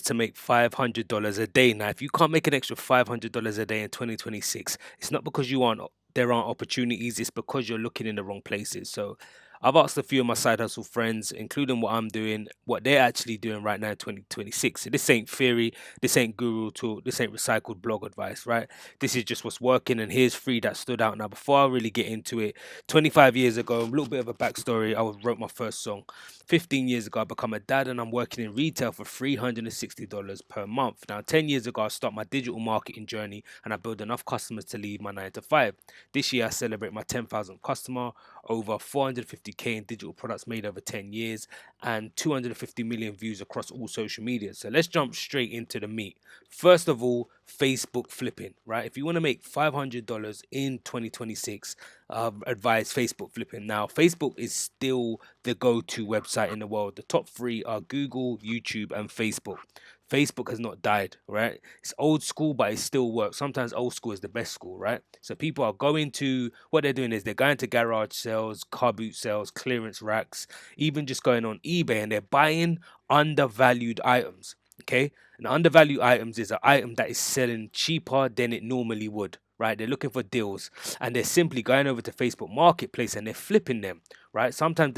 to make $500 a day. Now, if you can't make an extra $500 a day in 2026, it's not because there aren't opportunities, it's because you're looking in the wrong places. So I've asked a few of my side hustle friends, including what I'm doing, what they're actually doing right now in 2026. So this ain't theory, this ain't guru talk, this ain't recycled blog advice, right? This is just what's working, and here's three that stood out. Now, before I really get into it, 25 years ago, a little bit of a backstory, wrote my first song. 15 years ago, I become a dad and I'm working in retail for $360 per month. Now, 10 years ago, I start my digital marketing journey and I build enough customers to leave my 9 to 5. This year, I celebrate my 10,000th customer, over 450K in digital products made over 10 years, and 250 million views across all social media. So let's jump straight into the meat. First of all, Facebook flipping, right? If you want to make $500 in 2026, advise Facebook flipping. Now, Facebook is still the go-to website in the world. The top three are Google, YouTube, and Facebook. Facebook has not died, right? It's old school, but it still works. Sometimes old school is the best school, right? So people are going to, what they're doing is they're going to garage sales, car boot sales, clearance racks, even just going on eBay, and they're buying undervalued items. Okay, and undervalued items is an item that is selling cheaper than it normally would. Right, they're looking for deals, and they're simply going over to Facebook Marketplace and they're flipping them. Right, sometimes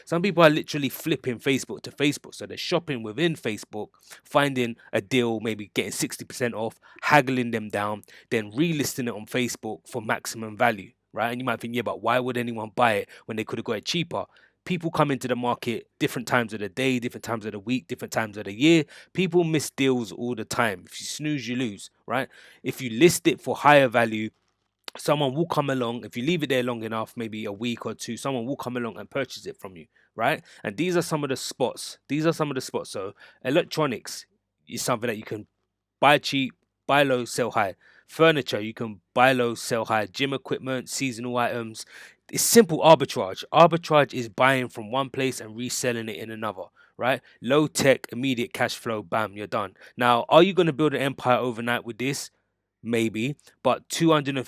some people are literally flipping Facebook to Facebook, so they're shopping within Facebook, finding a deal, maybe getting 60% off, haggling them down, then relisting it on Facebook for maximum value. Right, and you might think, yeah, but why would anyone buy it when they could have got it cheaper? People come into the market different times of the day, different times of the week, different times of the year. People miss deals all the time. If you snooze, you lose, right? If you list it for higher value, someone will come along. If you leave it there long enough, maybe a week or two, someone will come along and purchase it from you, right? And these are some of the spots. So electronics is something that you can buy cheap, buy low, sell high. Furniture, you can buy low, sell high. Gym equipment, seasonal items. It's simple arbitrage. Arbitrage is buying from one place and reselling it in another, right? Low tech, immediate cash flow, bam, you're done. Now, are you going to build an empire overnight with this? Maybe, but 200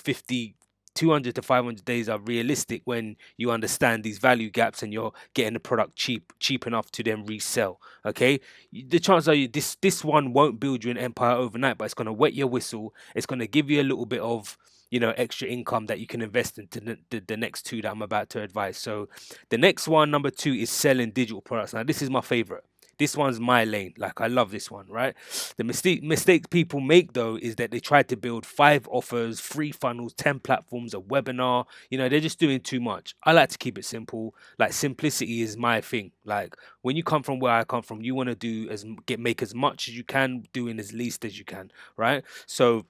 to 500 days are realistic when you understand these value gaps and you're getting the product cheap enough to then resell. Okay, the chances are this one won't build you an empire overnight, but it's going to wet your whistle. It's going to give you a little bit of extra income that you can invest into the next two that I'm about to advise. So the next one, number two, is selling digital products. Now this is my favorite. This one's my lane. Like, I love this one, right? The mistake people make, though, is that they try to build 5 offers, 3 funnels, 10 platforms, a webinar. They're just doing too much. I like to keep it simple. Like, simplicity is my thing. Like, when you come from where I come from, you want to make as much as you can, doing as least as you can, right? So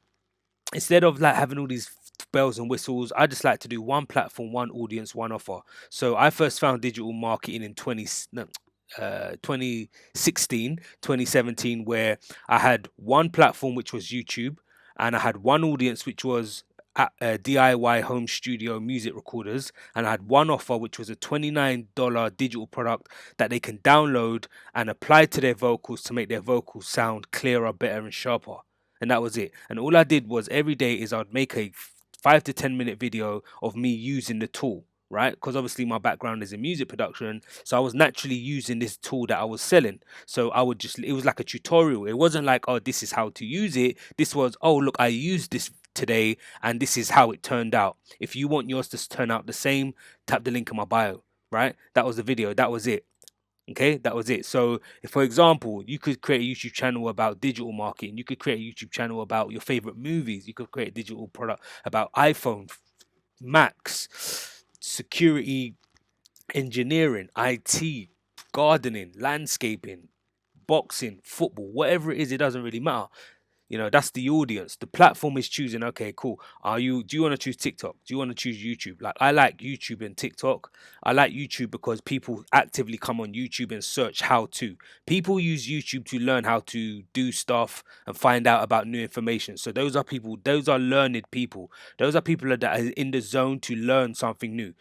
instead of like having all these bells and whistles, I just like to do one platform, one audience, one offer. So I first found digital marketing in 2016, 2017, where I had one platform, which was YouTube, and I had one audience, which was DIY home studio music recorders, and I had one offer, which was a $29 digital product that they can download and apply to their vocals to make their vocals sound clearer, better, and sharper. And that was it. And all I did was every day is I'd make a 5 to 10 minute video of me using the tool, right? Because obviously my background is in music production, so I was naturally using this tool that I was selling. So it was like a tutorial. It wasn't like, oh, this is how to use it. This was, oh, look, I used this today and this is how it turned out. If you want yours to turn out the same, tap the link in my bio, right? That was the video. That was it. Okay, that was it. So, for example, you could create a YouTube channel about digital marketing. You could create a YouTube channel about your favorite movies. You could create a digital product about iPhone, Macs, security, engineering, IT, gardening, landscaping, boxing, football, whatever it is, it doesn't really matter. That's the audience. The platform is choosing, okay, cool. Do you want to choose TikTok? Do you want to choose YouTube? Like, I like YouTube and TikTok. I like YouTube because people actively come on YouTube and search how to. People use YouTube to learn how to do stuff and find out about new information. So those are learned people. Those are people that are in the zone to learn something new.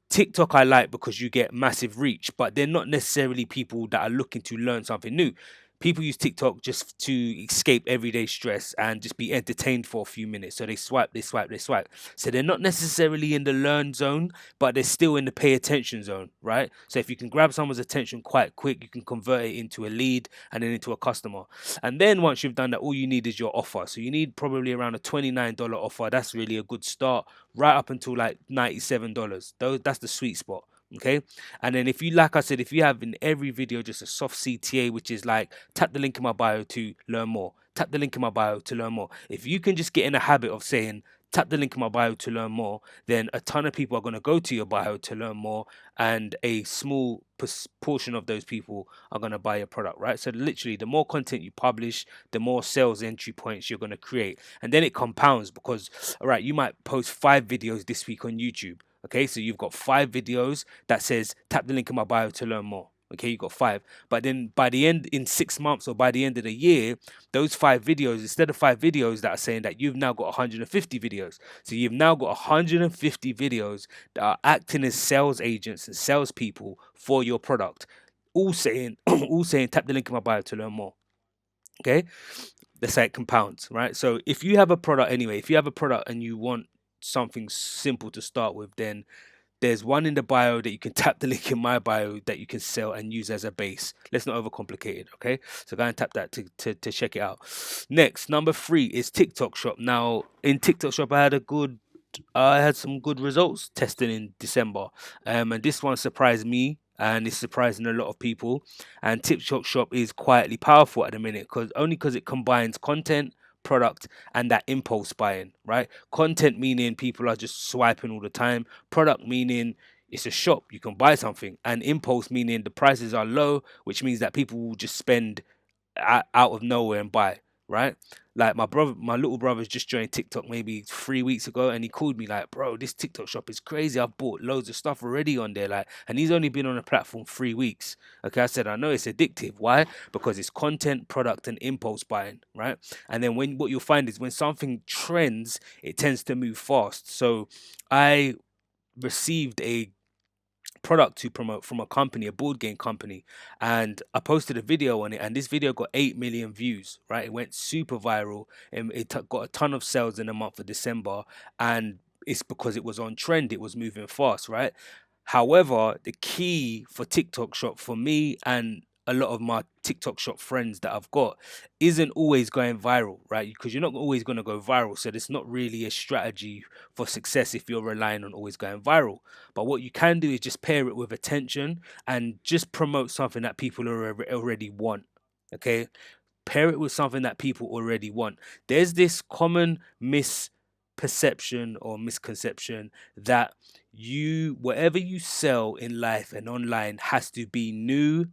TikTok I like because you get massive reach, but they're not necessarily people that are looking to learn something new. People use TikTok just to escape everyday stress and just be entertained for a few minutes. So they swipe, they swipe, they swipe. So they're not necessarily in the learn zone, but they're still in the pay attention zone, right? So if you can grab someone's attention quite quick, you can convert it into a lead and then into a customer. And then once you've done that, all you need is your offer. So you need probably around a $29 offer. That's really a good start, right up until like $97. That's the sweet spot. Okay. And then if you, like I said, if you have in every video just a soft CTA, which is like tap the link in my bio to learn more, tap the link in my bio to learn more. If you can just get in a habit of saying tap the link in my bio to learn more, then a ton of people are going to go to your bio to learn more, and a small portion of those people are going to buy your product, right? So literally, the more content you publish, the more sales entry points you're going to create, and then it compounds because, all right, you might post 5 videos this week on YouTube. Okay, so you've got 5 videos that says tap the link in my bio to learn more. Okay, you got 5, but then by the end, in 6 months or by the end of the year, those 5 videos, instead of 5 videos that are saying that, you've now got 150 videos. So you've now got 150 videos that are acting as sales agents and salespeople for your product, all saying, all saying tap the link in my bio to learn more. Okay, that's how it compounds, right? So if you have a product anyway, if you have a product and you want something simple to start with, then there's one in the bio that you can tap the link in my bio that you can sell and use as a base. Let's not overcomplicate it, okay? So go and tap that to check it out. Next, number 3 is TikTok Shop. Now, in TikTok Shop, I had some good results testing in December, and this one surprised me, and it's surprising a lot of people. And TikTok Shop is quietly powerful at the minute because it combines content, product, and that impulse buying. Right? Content meaning people are just swiping all the time. Product meaning it's a shop, you can buy something, and impulse meaning the prices are low, which means that people will just spend out of nowhere and buy, right? Like my little brother's just joined TikTok maybe 3 weeks ago, and he called me like, "Bro, this TikTok shop is crazy. I've bought loads of stuff already on there." Like, and he's only been on the platform 3 weeks. Okay, I said, I know it's addictive. Why? Because it's content, product, and impulse buying, right? And then what you'll find is when something trends, it tends to move fast. So I received a product to promote from a company, a board game company, and I posted a video on it, and this video got 8 million views, right? It went super viral, and got a ton of sales in the month of December, and it's because it was on trend, it was moving fast, right? However, the key for TikTok Shop for me and a lot of my TikTok Shop friends that I've got isn't always going viral, right? Because you're not always going to go viral. So there's not really a strategy for success if you're relying on always going viral. But what you can do is just pair it with attention and just promote something that people already want. Okay? Pair it with something that people already want. There's this common misperception or misconception that whatever you sell in life and online has to be new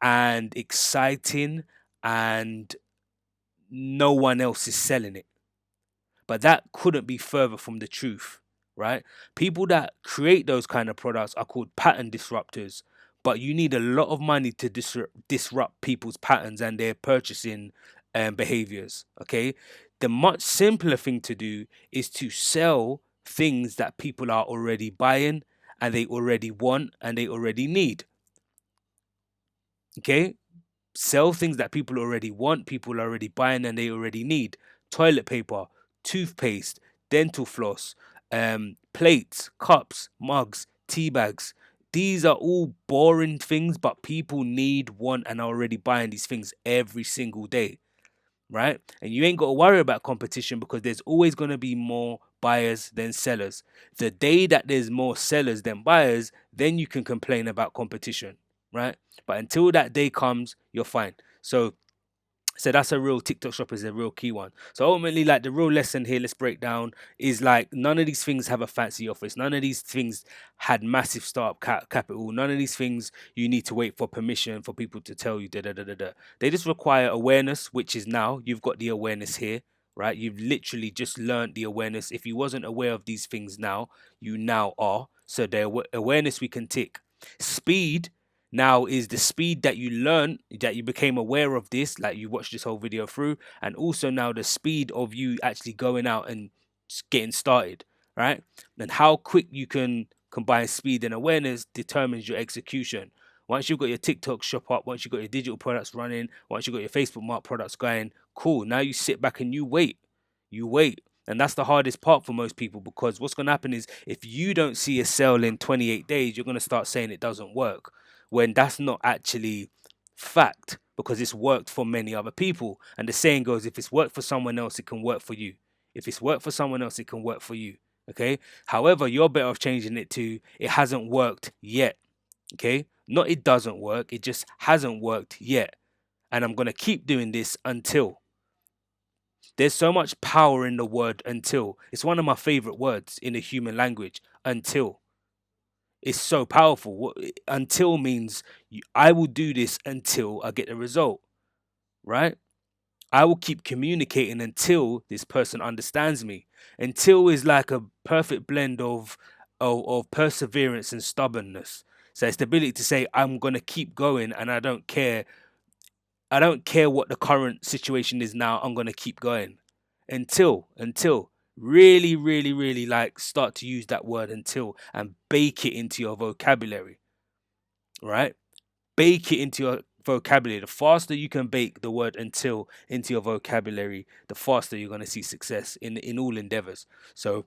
and exciting, and no one else is selling it. But that couldn't be further from the truth, right? People that create those kind of products are called pattern disruptors, but you need a lot of money to disrupt people's patterns and their purchasing behaviors, okay? The much simpler thing to do is to sell things that people are already buying and they already want and they already need, okay? Sell things that people already want, people are already buying, and they already need. Toilet paper, toothpaste, dental floss, plates, cups, mugs, tea bags. These are all boring things, but people need, want, and are already buying these things every single day, right? And you ain't got to worry about competition because there's always going to be more buyers than sellers. The day that there's more sellers than buyers, then you can complain about competition, right? But until that day comes, you're fine. So that's a real TikTok shop is a real key one. So ultimately, like the real lesson here, let's break down is like none of these things have a fancy office. None of these things had massive startup capital. None of these things you need to wait for permission for people to tell you. Da da da da da. They just require awareness, which is now you've got the awareness here, right? You've literally just learned the awareness. If you wasn't aware of these things now, you now are. So the awareness we can tick. Speed now is the speed that you learn, that you became aware of this, like you watched this whole video through, and also now the speed of you actually going out and getting started, right? And how quick you can combine speed and awareness determines your execution. Once you've got your TikTok shop up, once you've got your digital products running, once you've got your Facebook Mark products going, cool. Now you sit back and you wait. You wait. And that's the hardest part for most people, because what's going to happen is if you don't see a sale in 28 days, you're going to start saying it doesn't work, when that's not actually fact, because it's worked for many other people. And the saying goes, if it's worked for someone else, it can work for you. If it's worked for someone else, it can work for you. Okay. However, you're better off changing it to it hasn't worked yet. Okay. Not it doesn't work, it just hasn't worked yet. And I'm going to keep doing this until. There's so much power in the word until. It's one of my favorite words in the human language. Until. It's so powerful. Until means I will do this until I get the result, right? I will keep communicating until this person understands me. Until is like a perfect blend of perseverance and stubbornness. So it's the ability to say I'm gonna keep going, and I don't care. I don't care what the current situation is now. I'm gonna keep going until really, really, really like start to use that word until and bake it into your vocabulary, right? Bake it into your vocabulary. The faster you can bake the word until into your vocabulary, the faster you're going to see success in all endeavors. So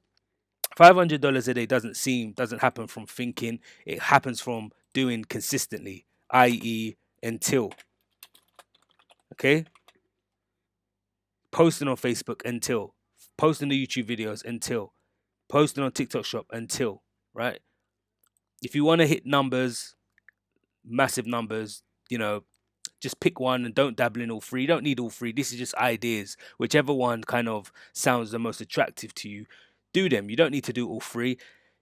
$500 a day doesn't happen from thinking. It happens from doing consistently, i.e., until. Okay, posting on Facebook until, posting the YouTube videos until, posting on TikTok Shop until. Right. If you want to hit numbers, massive numbers, you know, just pick one and don't dabble in all three. You don't need all three. This is just ideas. Whichever one kind of sounds the most attractive to you, do them. You don't need to do all three.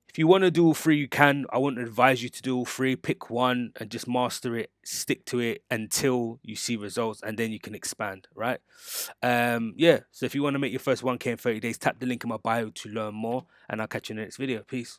If you want to do all three, you can. I wouldn't advise you to do all three. Pick one and just master it. Stick to it until you see results, and then you can expand, right? Yeah. So if you want to make your first 1K in 30 days, tap the link in my bio to learn more, and I'll catch you in the next video. Peace.